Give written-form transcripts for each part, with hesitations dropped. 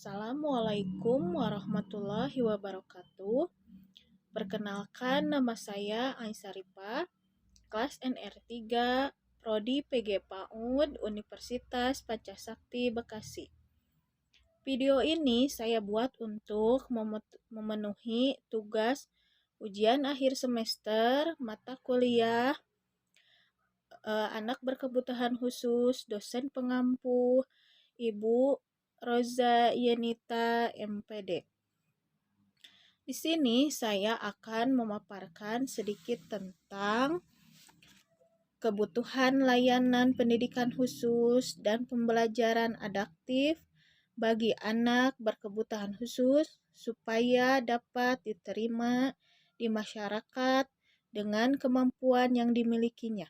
Assalamualaikum warahmatullahi wabarakatuh. Perkenalkan, nama saya Aisyarifah, kelas NR3, Prodi PG PAUD, Universitas Pancasakti, Bekasi. Video ini saya buat untuk memenuhi tugas ujian akhir semester mata kuliah anak berkebutuhan khusus, dosen pengampu, Ibu Roza Yenita MPD. Di sini saya akan memaparkan sedikit tentang kebutuhan layanan pendidikan khusus dan pembelajaran adaptif bagi anak berkebutuhan khusus supaya dapat diterima di masyarakat dengan kemampuan yang dimilikinya.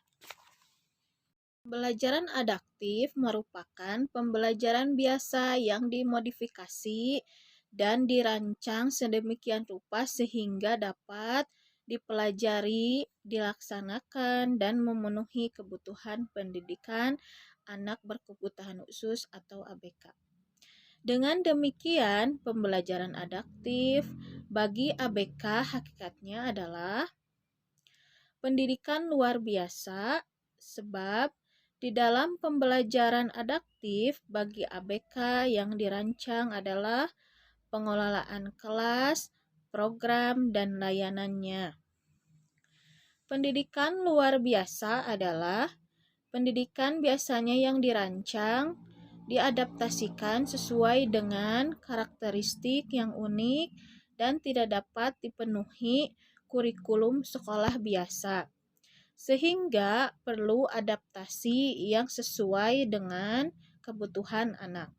Pembelajaran adaptif merupakan pembelajaran biasa yang dimodifikasi dan dirancang sedemikian rupa sehingga dapat dipelajari, dilaksanakan, dan memenuhi kebutuhan pendidikan anak berkebutuhan khusus atau ABK. Dengan demikian, pembelajaran adaptif bagi ABK hakikatnya adalah pendidikan luar biasa, sebab di dalam pembelajaran adaptif bagi ABK yang dirancang adalah pengelolaan kelas, program, dan layanannya. Pendidikan luar biasa adalah pendidikan biasanya yang dirancang, diadaptasikan sesuai dengan karakteristik yang unik dan tidak dapat dipenuhi kurikulum sekolah biasa, sehingga perlu adaptasi yang sesuai dengan kebutuhan anak.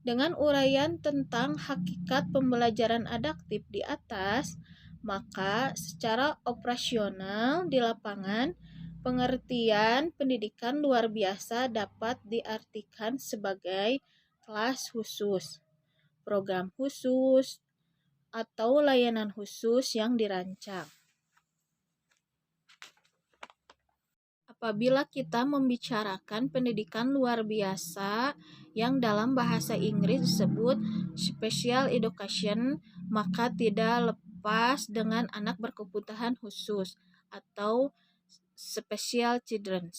Dengan uraian tentang hakikat pembelajaran adaptif di atas, maka secara operasional di lapangan, pengertian pendidikan luar biasa dapat diartikan sebagai kelas khusus, program khusus, atau layanan khusus yang dirancang. Apabila kita membicarakan pendidikan luar biasa yang dalam bahasa Inggris disebut special education, maka tidak lepas dengan anak berkebutuhan khusus atau special children.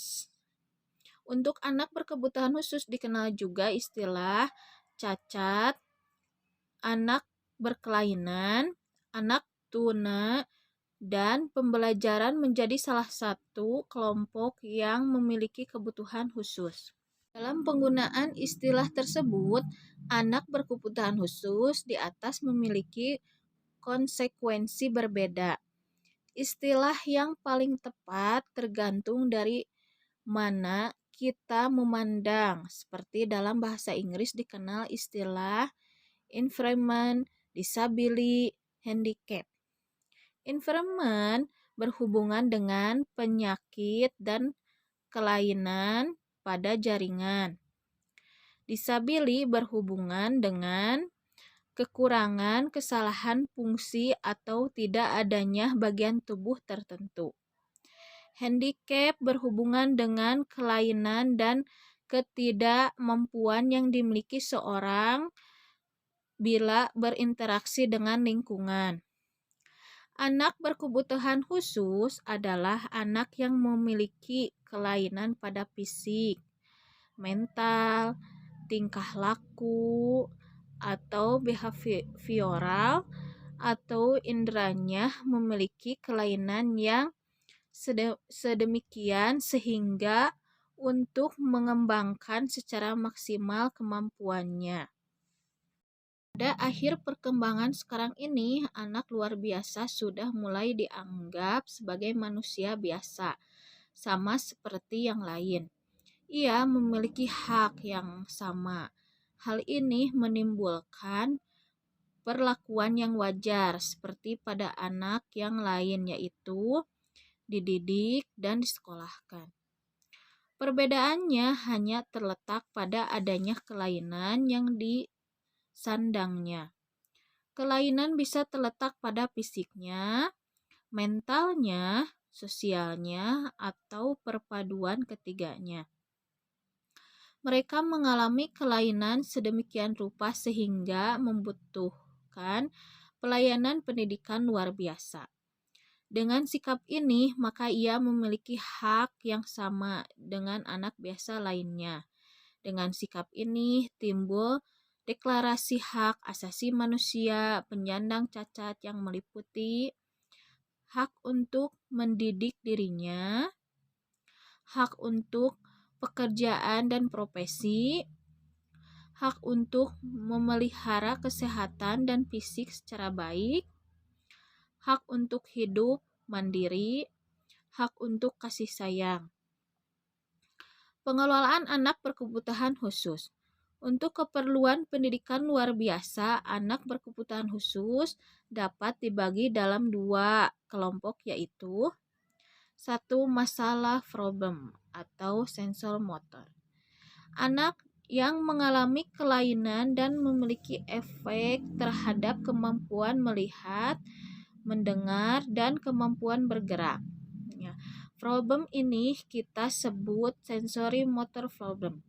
Untuk anak berkebutuhan khusus dikenal juga istilah cacat, anak berkelainan, anak tuna, dan pembelajaran menjadi salah satu kelompok yang memiliki kebutuhan khusus. Dalam penggunaan istilah tersebut, anak berkebutuhan khusus di atas memiliki konsekuensi berbeda. Istilah yang paling tepat tergantung dari mana kita memandang, seperti dalam bahasa Inggris dikenal istilah impairment, disability, handicap. Impairment berhubungan dengan penyakit dan kelainan pada jaringan. Disability berhubungan dengan kekurangan, kesalahan fungsi, atau tidak adanya bagian tubuh tertentu. Handicap berhubungan dengan kelainan dan ketidakmampuan yang dimiliki seorang bila berinteraksi dengan lingkungan. Anak berkebutuhan khusus adalah anak yang memiliki kelainan pada fisik, mental, tingkah laku, atau behavioral, atau inderanya memiliki kelainan yang sedemikian sehingga untuk mengembangkan secara maksimal kemampuannya. Pada akhir perkembangan sekarang ini, anak luar biasa sudah mulai dianggap sebagai manusia biasa, sama seperti yang lain. Ia memiliki hak yang sama. Hal ini menimbulkan perlakuan yang wajar seperti pada anak yang lain, yaitu dididik dan disekolahkan. Perbedaannya hanya terletak pada adanya kelainan yang disandangnya. Kelainan bisa terletak pada fisiknya, mentalnya, sosialnya, atau perpaduan ketiganya. Mereka mengalami kelainan sedemikian rupa sehingga membutuhkan pelayanan pendidikan luar biasa. Dengan sikap ini, maka ia memiliki hak yang sama dengan anak biasa lainnya. Dengan sikap ini timbul Deklarasi Hak Asasi Manusia penyandang cacat yang meliputi hak untuk mendidik dirinya, hak untuk pekerjaan dan profesi, hak untuk memelihara kesehatan dan fisik secara baik, hak untuk hidup mandiri, hak untuk kasih sayang. Pengelolaan anak berkebutuhan khusus. Untuk keperluan pendidikan luar biasa, anak berkebutuhan khusus dapat dibagi dalam 2 kelompok, yaitu 1. Masalah problem atau sensor motor. Anak yang mengalami kelainan dan memiliki efek terhadap kemampuan melihat, mendengar, dan kemampuan bergerak. Ya, problem ini kita sebut sensory motor problem.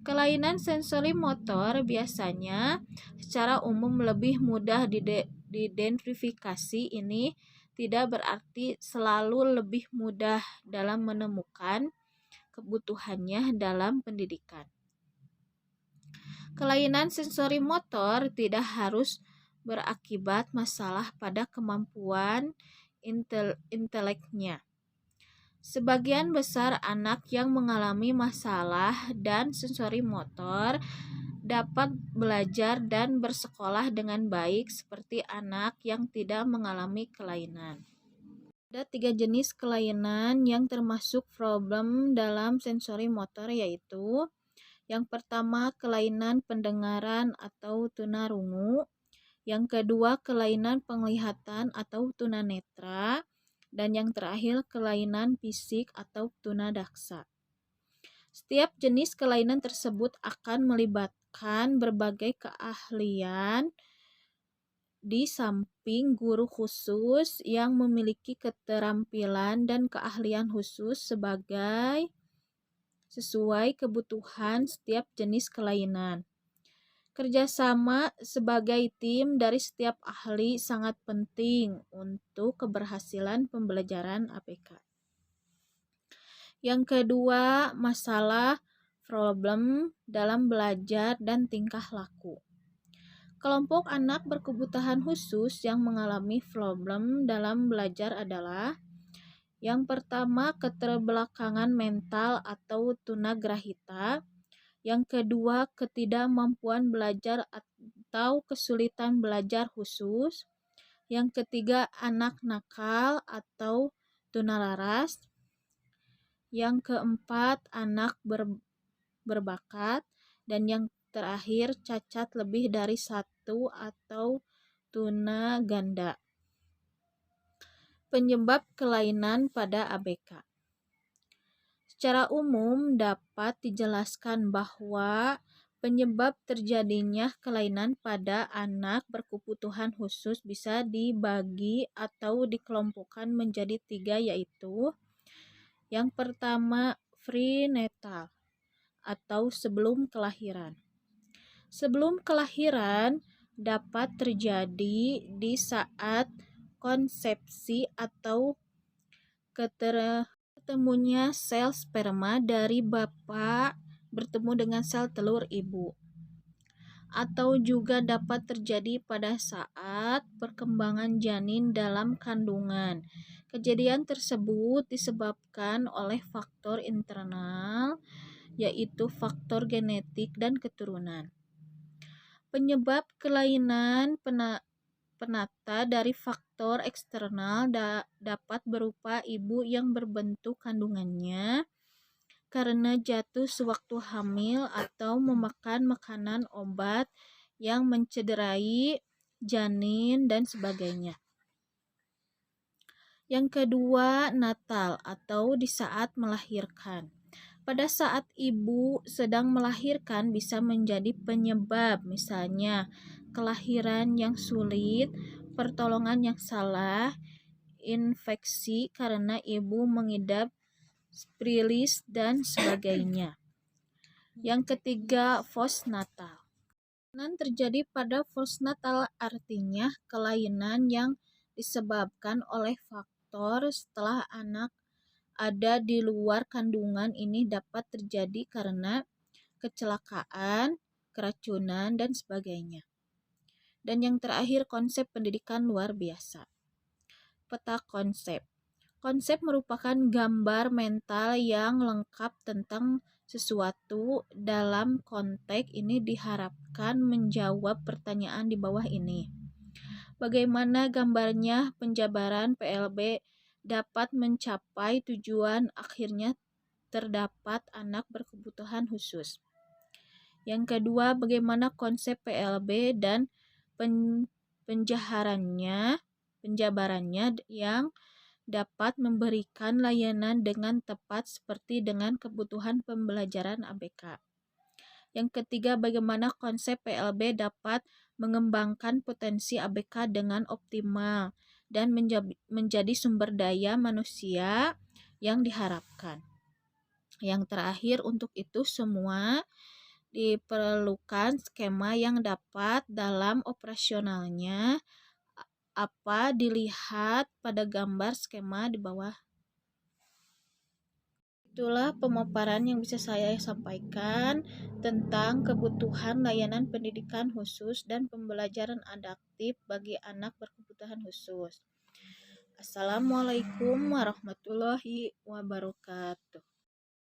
Kelainan sensori motor biasanya secara umum lebih mudah diidentifikasi. Ini tidak berarti selalu lebih mudah dalam menemukan kebutuhannya dalam pendidikan. Kelainan sensori motor tidak harus berakibat masalah pada kemampuan inteleknya. Sebagian besar anak yang mengalami masalah dan sensori motor dapat belajar dan bersekolah dengan baik seperti anak yang tidak mengalami kelainan. Ada 3 jenis kelainan yang termasuk problem dalam sensori motor, yaitu yang pertama kelainan pendengaran atau tunarungu, yang kedua kelainan penglihatan atau tunanetra, dan yang terakhir kelainan fisik atau tunadaksa. Setiap jenis kelainan tersebut akan melibatkan berbagai keahlian di samping guru khusus yang memiliki keterampilan dan keahlian khusus sesuai kebutuhan setiap jenis kelainan. Kerjasama sebagai tim dari setiap ahli sangat penting untuk keberhasilan pembelajaran APK. Yang kedua, masalah problem dalam belajar dan tingkah laku. Kelompok anak berkebutuhan khusus yang mengalami problem dalam belajar adalah yang pertama, keterbelakangan mental atau tunagrahita. Yang kedua, ketidakmampuan belajar atau kesulitan belajar khusus. Yang ketiga, anak nakal atau tunalaras. Yang keempat, anak berbakat. Dan yang terakhir, cacat lebih dari 1 atau tunaganda. Penyebab kelainan pada ABK. Secara umum dapat dijelaskan bahwa penyebab terjadinya kelainan pada anak berkebutuhan khusus bisa dibagi atau dikelompokkan menjadi 3, yaitu yang pertama prenatal atau sebelum kelahiran. Sebelum kelahiran dapat terjadi di saat konsepsi atau ketemunya sel sperma dari bapak bertemu dengan sel telur ibu, atau juga dapat terjadi pada saat perkembangan janin dalam kandungan. Kejadian tersebut disebabkan oleh faktor internal, yaitu faktor genetik dan keturunan. Penyebab kelainan penata dari faktor eksternal dapat berupa ibu yang berbentuk kandungannya karena jatuh sewaktu hamil atau memakan makanan obat yang mencederai janin dan sebagainya. Yang kedua, natal atau di saat melahirkan. Pada saat ibu sedang melahirkan bisa menjadi penyebab, misalnya kelahiran yang sulit, pertolongan yang salah, infeksi karena ibu mengidap sprilis, dan sebagainya. Yang ketiga, postnatal. Kelainan terjadi pada postnatal artinya kelainan yang disebabkan oleh faktor setelah anak ada di luar kandungan. Ini dapat terjadi karena kecelakaan, keracunan, dan sebagainya. Dan yang terakhir, konsep pendidikan luar biasa. Peta konsep. Konsep merupakan gambar mental yang lengkap tentang sesuatu. Dalam konteks ini diharapkan menjawab pertanyaan di bawah ini. Bagaimana gambarnya penjabaran PLB dapat mencapai tujuan akhirnya terdapat anak berkebutuhan khusus. Yang kedua, bagaimana konsep PLB dan penjabarannya yang dapat memberikan layanan dengan tepat seperti dengan kebutuhan pembelajaran ABK. Yang ketiga, bagaimana konsep PLB dapat mengembangkan potensi ABK dengan optimal dan menjadi sumber daya manusia yang diharapkan. Yang terakhir, untuk itu semua diperlukan skema yang dapat dalam operasionalnya. Apa dilihat pada gambar skema di bawah. Itulah pemaparan yang bisa saya sampaikan tentang kebutuhan layanan pendidikan khusus dan pembelajaran adaptif bagi anak berkebutuhan khusus. Assalamualaikum warahmatullahi wabarakatuh.